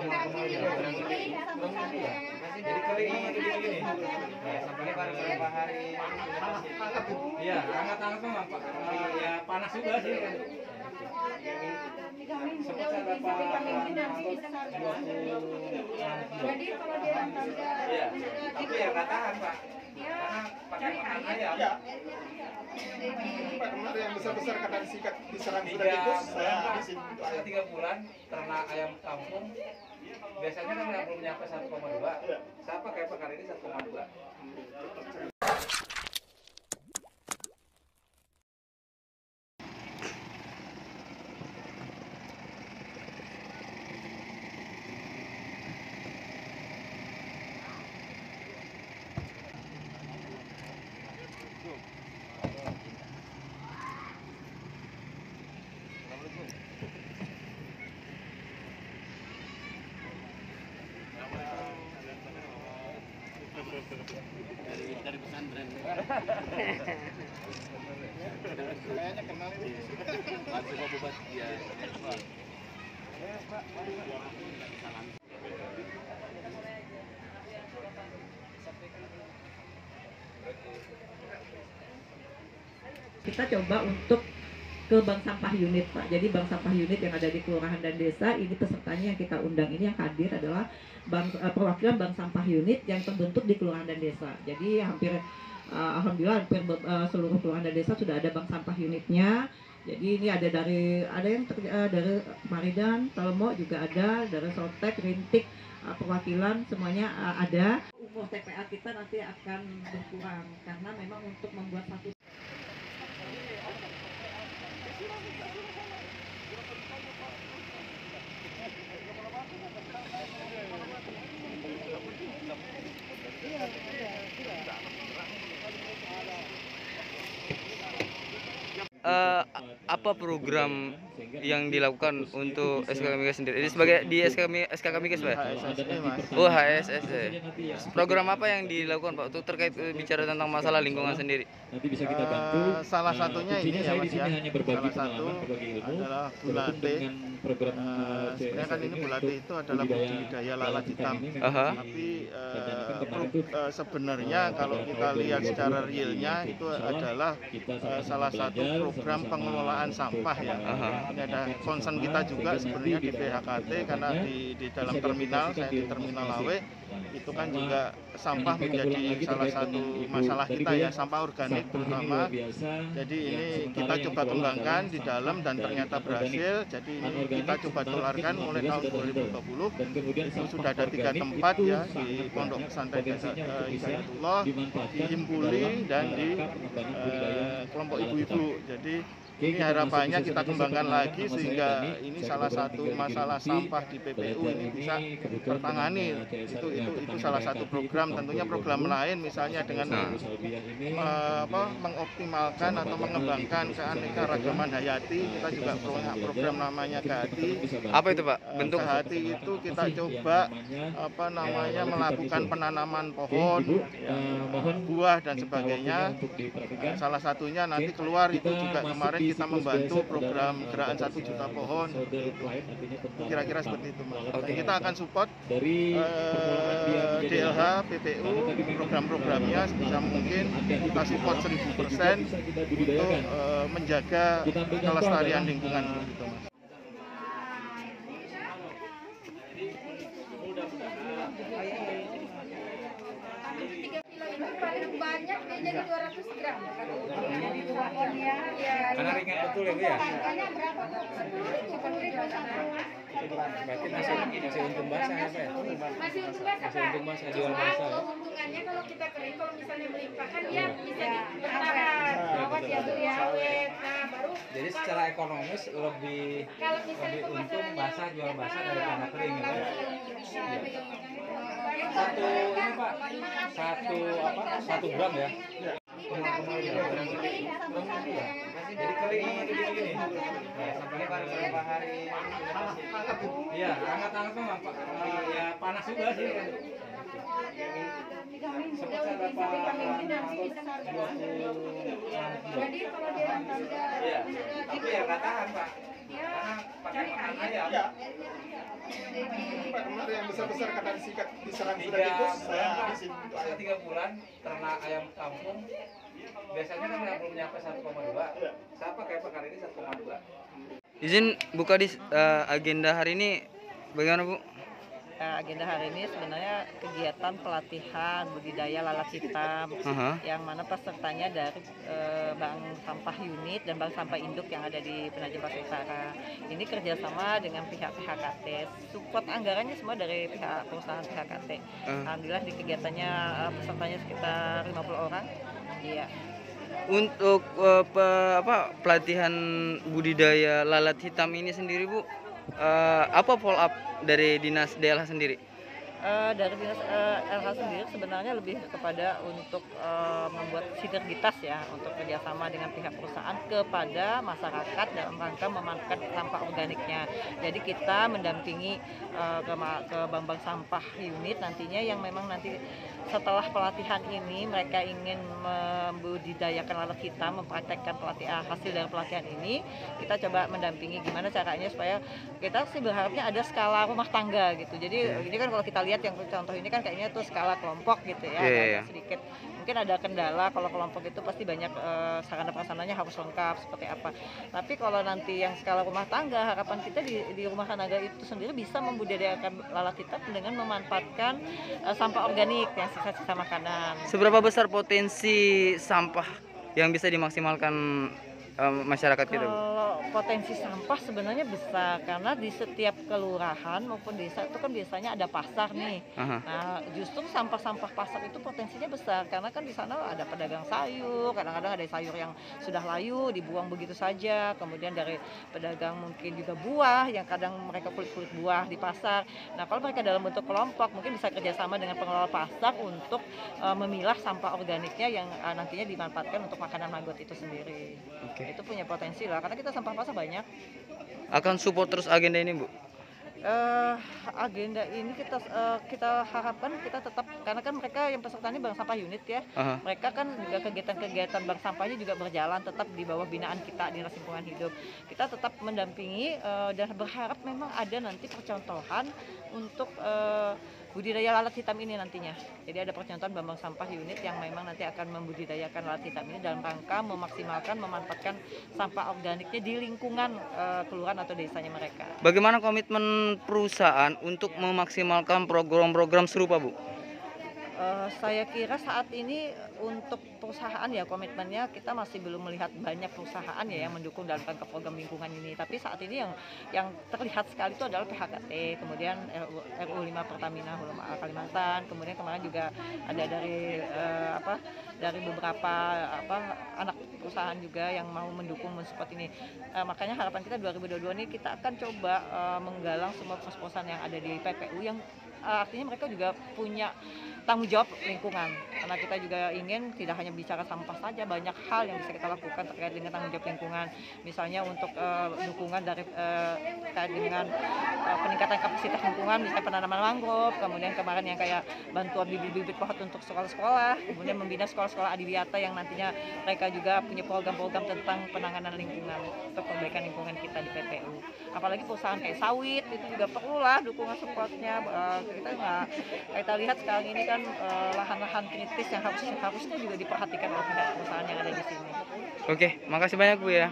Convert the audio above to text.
Jadi kering gini. Sampai beberapa hari. Iya, hangat-hangat memang Pak. Ya panas juga sih. Sempat saya dapat 20. Jadi kalau dia Iya, tapi ya nggak tahan Pak. Karena pakai makan ayam. Ya. Pak kemarin yang besar-besar kadang sikat diserang sudah 3 tikus, bulan Pak. di sini untuk Saya ayam. 3 bulan ternak ayam kampung. Biasanya kan nggak belum nyampe 1,2. Saya pakai kali ini 1,2. Dari pesantren. Kayaknya kenal ini. Masih mau buat dia. Salam. Kita coba untuk ke bank sampah unit Pak. Jadi bank sampah unit yang ada di kelurahan dan desa ini pesertanya yang kita undang ini yang hadir adalah perwakilan bank sampah unit yang terbentuk di kelurahan dan desa. Jadi alhamdulillah hampir seluruh kelurahan dan desa sudah ada bank sampah unitnya. Jadi ini ada yang dari Maridan, Telmo juga ada, dari Sotek, Rintik, perwakilan semuanya ada. Umur TPA kita nanti akan berkurang karena memang untuk membuat satu apa program yang dilakukan untuk SKK Migas sendiri? Ini sebagai di SKK Migas Pak? Oh HSSE. Program apa yang dilakukan Pak untuk terkait bicara tentang masalah lingkungan sendiri? Nanti bisa kita bantu. Salah satunya ini ya saya di Mas sini ya. hanya berbagi Salah satu pengalaman, berbagi ilmu. adalah Walaupun Bulate. dengan program Sebenarnya kan ini Bulate itu adalah budidaya lalat hitam. Tapi sebenarnya kalau kita lihat secara realnya itu adalah salah satu program pengelolaan sampah ya. Ini ada concern kita juga sebenarnya di BHKT karena di dalam terminal, saya di Terminal Lawe itu kan juga sampah menjadi salah satu masalah kita ya, sampah organik terutama. Jadi ini kita coba kembangkan di dalam dan ternyata berhasil. Jadi ini kita coba tularkan mulai tahun 2020. Itu sudah ada 3 tempat ya di Pondok Pesantren Hidayatullah, di Himpuli dan di kelompok ibu-ibu. Jadi ini harapannya kita kembangkan lagi sehingga ini salah satu masalah sampah di PPU ini bisa tertangani. Itu salah satu program. Tentunya program lain misalnya dengan mengoptimalkan atau mengembangkan keanekaragaman hayati. Kita juga punya program namanya KHATI. Apa itu Pak? Bentuk KHATI itu kita coba melakukan penanaman pohon, buah dan sebagainya. Salah satunya nanti keluar itu juga kemarin kita membantu program gerakan 1 juta pohon. Kira-kira seperti itu Mas. Kita akan support DLH, PPU, program-programnya sebisa mungkin kita support 1000% untuk menjaga kelestarian lingkungan gitu Mas. paling banyak dia jadi 200 gram. Jadi pohonnya ya. Karena ringan betul ya Bu ya. Harganya berapa Bu? 10.000 satu. Berarti masih untung basah apa ya? Masih untung basah Pak. Masih untung basah, jual Cuma basah ya. keuntungannya kalau kita kering, kalau misalnya melimpah kan dia bisa bertahan, awet ya Bu ya, awet. Nah baru. Jadi secara ekonomis lebih Kalau misalnya untung pemasarannya basah jual basah daripada kering ya. bisa pegang-pegang itu. Satu ini Pak, 1 gram ya. Jadi kering gini. Sampai beberapa hari. Iya, hangat-hangat memang Pak. Ya panas juga sih. Sempat saya dapat 20. Jadi kalau dia Iya, tapi ya nggak tahan Pak. Karena pakai makan ayam. Pak Pak kemarin yang besar-besar karena diserang sudah 3 tikus. bulan, Nah, Pak. di sini. Usia 3 bulan ternak ayam kampung. Biasanya kan nggak belum nyampe 1,2. Saya pakai kali ini 1,2. Izin buka di agenda hari ini bagaimana Bu? Agenda hari ini sebenarnya kegiatan pelatihan budidaya lalat hitam yang mana pesertanya dari Bank Sampah Unit dan Bank Sampah Induk yang ada di Penajam Pasir Utara. Ini kerjasama dengan pihak PHKT. Support anggarannya semua dari pihak perusahaan PHKT. Alhamdulillah di kegiatannya pesertanya sekitar 50 orang. Iya. Untuk pelatihan budidaya lalat hitam ini sendiri Bu, apa follow up dari dinas DLH sendiri? Dari dinas LH sendiri sebenarnya lebih kepada untuk membuat sinergitas ya untuk kerjasama dengan pihak perusahaan kepada masyarakat dalam rangka memanfaatkan sampah organiknya. Jadi kita mendampingi ke bank sampah unit nantinya yang memang nanti setelah pelatihan ini mereka ingin membudidayakan lalat hitam, mempraktekkan hasil dari pelatihan ini, kita coba mendampingi gimana caranya supaya kita sih berharapnya ada skala rumah tangga gitu. Jadi ini kan kalau kita lihat yang contoh ini kan kayaknya tuh skala kelompok gitu ya, agak sedikit mungkin ada kendala kalau kelompok itu pasti banyak sarana prasarananya harus lengkap seperti apa. Tapi kalau nanti yang skala rumah tangga, harapan kita di rumah tangga itu sendiri bisa membudidayakan lalat hitam dengan memanfaatkan sampah organik yang sisa-sisa makanan. Seberapa besar potensi sampah yang bisa dimaksimalkan masyarakat kita, Bu? Kalau potensi sampah sebenarnya besar karena di setiap kelurahan maupun desa itu kan biasanya ada pasar nih. Nah, justru sampah-sampah pasar itu potensinya besar karena kan di sana ada pedagang sayur, kadang-kadang ada sayur yang sudah layu dibuang begitu saja. Kemudian dari pedagang mungkin juga buah yang kadang mereka kulit-kulit buah di pasar. Nah, kalau mereka dalam bentuk kelompok mungkin bisa kerjasama dengan pengelola pasar untuk memilah sampah organiknya yang nantinya dimanfaatkan untuk makanan maggot itu sendiri. Itu punya potensi lah karena kita sampah pasar banyak. Akan support terus agenda ini Bu? Agenda ini kita harapkan kita tetap, karena kan mereka yang pesertanya bank sampah unit ya, mereka kan juga kegiatan-kegiatan bank sampahnya juga berjalan tetap di bawah binaan kita Dinas Lingkungan Hidup. Kita tetap mendampingi dan berharap memang ada nanti percontohan untuk budidaya lalat hitam ini nantinya. Jadi ada percontohan bank sampah unit yang memang nanti akan membudidayakan lalat hitam ini dalam rangka memaksimalkan memanfaatkan sampah organiknya di lingkungan kelurahan atau desanya mereka. Bagaimana komitmen perusahaan untuk memaksimalkan program-program serupa, Bu? Saya kira saat ini untuk perusahaan ya komitmennya kita masih belum melihat banyak perusahaan ya yang mendukung dalam rangka program lingkungan ini. Tapi saat ini yang terlihat sekali itu adalah PHKT, kemudian RU5 Pertamina Hulu Kalimantan, kemudian kemarin juga ada dari beberapa anak perusahaan juga yang mau mendukung mensupport ini. Makanya harapan kita 2022 ini kita akan coba menggalang semua perusahaan yang ada di PPU yang artinya mereka juga punya tanggung jawab lingkungan, karena kita juga ingin tidak hanya bicara sampah saja, banyak hal yang bisa kita lakukan terkait dengan tanggung jawab lingkungan, misalnya untuk dukungan dari terkait dengan peningkatan kapasitas lingkungan, misalnya penanaman mangrove, kemudian kemarin yang kayak bantuan bibit-bibit pohon untuk sekolah-sekolah, kemudian membina sekolah-sekolah adiwiyata yang nantinya mereka juga punya program-program tentang penanganan lingkungan untuk perbaikan lingkungan kita di PPU. Apalagi perusahaan kayak sawit itu juga perlulah dukungan supportnya. Kita lihat sekarang ini kan lahan-lahan kritis yang harusnya juga diperhatikan oleh pihak perusahaan yang ada di sini. Oke, makasih banyak Bu ya.